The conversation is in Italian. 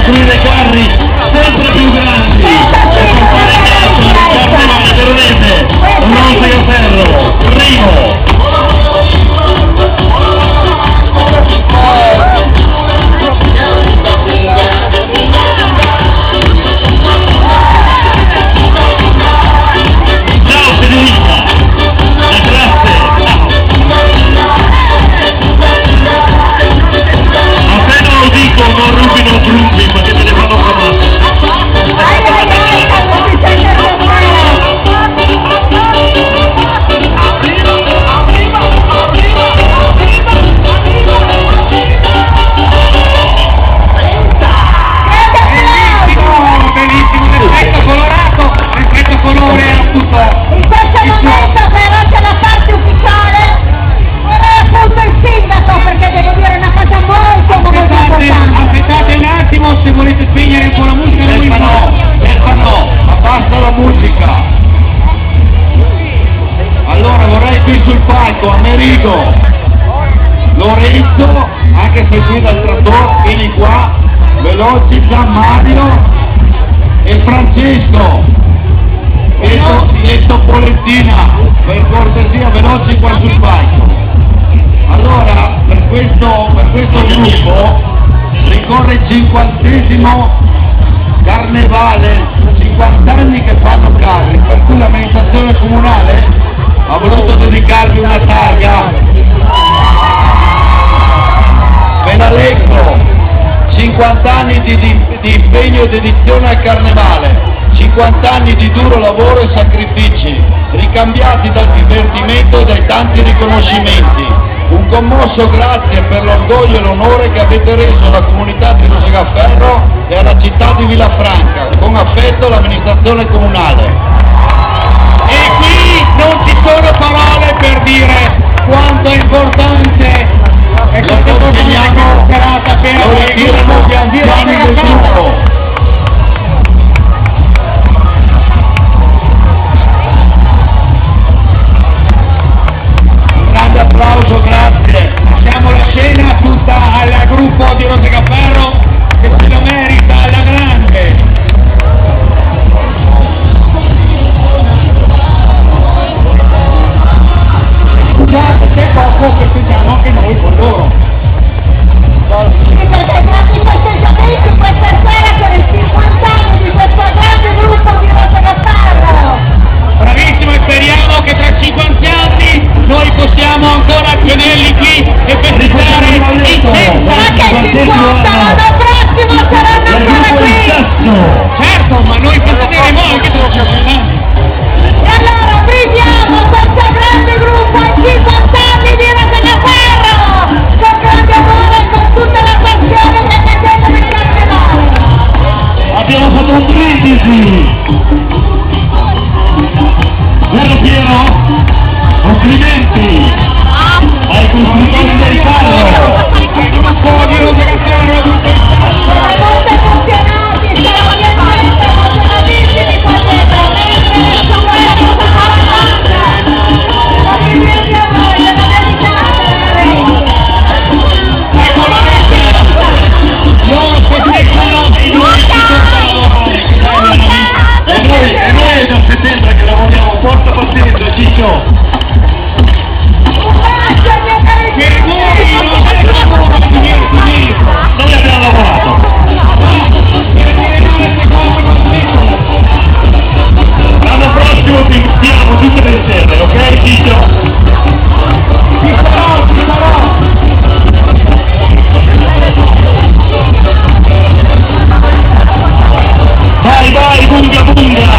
costruire carri sempre più grandi e per fare calcio all'interno delle rete. Un Segaferro, primo. Non rubino frutti perché te ne fanno trovare. Benissimo, l'effetto colorato, l'effetto colore a tutto. In questo momento però c'è la parte ufficiale, appunto il sindaco, perché devo dire una cosa molto importante. Aspettate un attimo, se volete spegnere un po' la musica, no, abbassa la musica. Allora vorrei qui sul palco Amerigo, Lorenzo, anche se qui dal trattore, vieni qua, veloci, Gian Mario e Francesco e Topolettina, per cortesia veloci qua sul palco. Allora, per questo gruppo ricorre il 50° carnevale, 50 anni che fanno carri, per cui l'amministrazione comunale ha voluto dedicarvi una targa. Ve la leggo: 50 anni di impegno e dedizione al carnevale, 50 anni di duro lavoro e sacrifici, ricambiati dal divertimento e dai tanti riconoscimenti. Un commosso grazie per l'orgoglio e l'onore che avete reso alla comunità di Rosegaferro e alla città di Villafranca. Con affetto l'amministrazione comunale. E qui non ci sono parole per dire quanto è importante e quanto consegniamo serata per lo ritirano gli anziani del gruppo. Applauso, grazie. Lasciamo la scena tutta al gruppo di Rosegaferro che se lo merita alla grande. Scusate, c'è poco che facciamo anche noi con loro. Perché grandi festeggiamenti questa sera per i 50 anni di questo grande gruppo di Rosegaferro. Bravissimo, e speriamo che tra 50 anni noi possiamo ancora tenerli qui e festeggiare insieme. Anche 50 l'anno prossimo saranno ancora qui. Certo, ma noi festeggeremo anche tra 50 anni. E allora briviamo questo grande gruppo ai 50 anni di Rosegaferro, con grande amore e con tutta la passione che mettete nel carnevale. Abbiamo fatto un brindisi. Vero Piero? Complimenti ai costruttori del carro! Il gruppo di Rosegaferro tutto il carro! Sono molto emozionati, siamo veramente emozionatissimi qua dentro, sono veramente la ripresi a voi, la Ecco la rete! Loro festeggiano e noi ci portiamo e noi è da settembre che lavoriamo, porta pazienza, Ciccio! Per voi non è lavoro, noi abbiamo lavorato! L'anno prossimo ti invitiamo tutte le sere, ok Ciccio? Ci sarò! Vai, bunga bunga!